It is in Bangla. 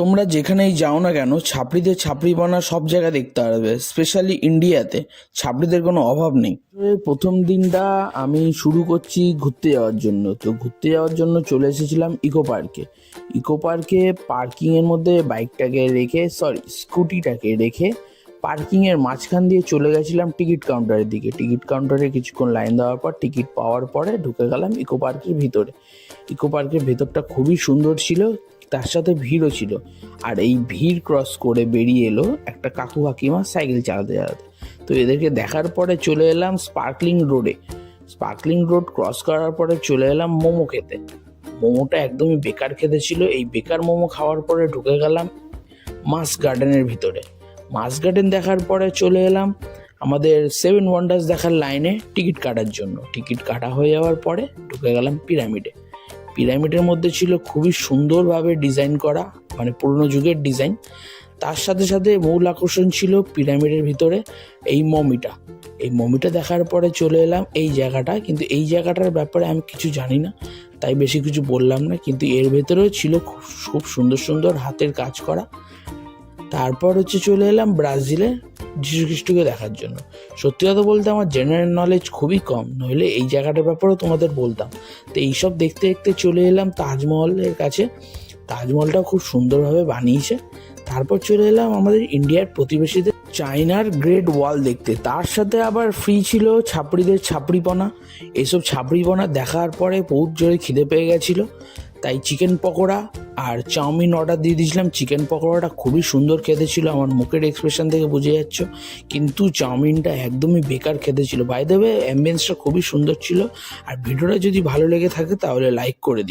তোমরা যেখানেই যাও না কেন ছাপড়িদের ছাপড়িপনা সব জায়গায় দেখতে পারবে, স্পেশালি ইন্ডিয়াতে ছাপড়িদের কোনো অভাব নেই। প্রথম দিনটা আমি শুরু করছি ঘুরতে যাওয়ার জন্য। তো ঘুরতে যাওয়ার জন্য চলে এসেছিলাম ইকো পার্কে। ইকো পার্কে পার্কিংয়ের মধ্যে স্কুটিটাকে রেখে পার্কিংয়ের মাঝখান দিয়ে চলে গেছিলাম টিকিট কাউন্টারের দিকে। টিকিট কাউন্টারে কিছুক্ষণ লাইন দেওয়ার পর টিকিট পাওয়ার পরে ঢুকে গেলাম ইকো পার্কের ভিতরে। ইকো পার্কের ভেতরটা খুবই সুন্দর ছিল, তার সাথে ভিড়ও ছিল। আর এই ভিড় ক্রস করে বেরিয়ে এলো একটা কাকু কাকিমা সাইকেল চালাতে চালাতে। তো এদেরকে দেখার পরে চলে এলাম স্পার্কলিং রোডে। স্পার্কলিং রোড ক্রস করার পরে চলে এলাম মোমো খেতে। মোমোটা একদমই বেকার খেতে ছিল। এই বেকার মোমো খাওয়ার পরে ঢুকে গেলাম মাস গার্ডেনের ভিতরে। মাস গার্ডেন দেখার পরে চলে এলাম আমাদের 7 ওয়ান্ডার্স দেখার লাইনে টিকিট কাটার জন্য। টিকিট কাটা হয়ে যাওয়ার পরে ঢুকে গেলাম পিরামিডে। পিরামিডের মধ্যে ছিল খুবই সুন্দরভাবে ডিজাইন করা, মানে পুরনো যুগের ডিজাইন। তার সাথে সাথে মূল আকর্ষণ ছিল পিরামিডের ভিতরে এই মমিটা। এই মমিটা দেখার পরে চলে এলাম এই জায়গাটা, কিন্তু এই জায়গাটার ব্যাপারে আমি কিছু জানি না, তাই বেশি কিছু বললাম না। কিন্তু এর ভেতরেও ছিল খুব সুন্দর সুন্দর হাতের কাজ করা। তারপর চলে এলাম ব্রাজিলে যীশু খ্রিস্টকে দেখার জন্য। সত্যি কথা বলতে আমার জেনারেল নলেজ খুবই কম, নইলে এই জায়গাটার ব্যাপারেও তোমাদের বলতাম। তো এইসব দেখতে দেখতে চলে এলাম তাজমহলের কাছে। তাজমহলটাও খুব সুন্দরভাবে বানিয়েছে। তারপর চলে এলাম আমাদের ইন্ডিয়ার প্রতিবেশীদের চায়নার গ্রেট ওয়াল দেখতে। তার সাথে আবার ফ্রি ছিল ছাপড়িদের ছাপড়িপনা। এইসব ছাপড়িপনা দেখার পরে বহুত জোরে খিদে পেয়ে গেছিলো, তাই চিকেন পকোড়া আর চাউমিন অর্ডার দিয়ে দিয়েছিলাম। চিকেন পকোড়াটা খুবই সুন্দর খেতে ছিল, আমার মুখের এক্সপ্রেশন থেকে বুঝে যাচ্ছ। কিন্তু চাউমিনটা একদমই বেকার খেতে ছিল। বাই দ্য ওয়ে অ্যাম্বিয়েন্সটা খুবই সুন্দর ছিল। আর ভিডিওটা যদি ভালো লেগে থাকে তাহলে লাইক করে দিও।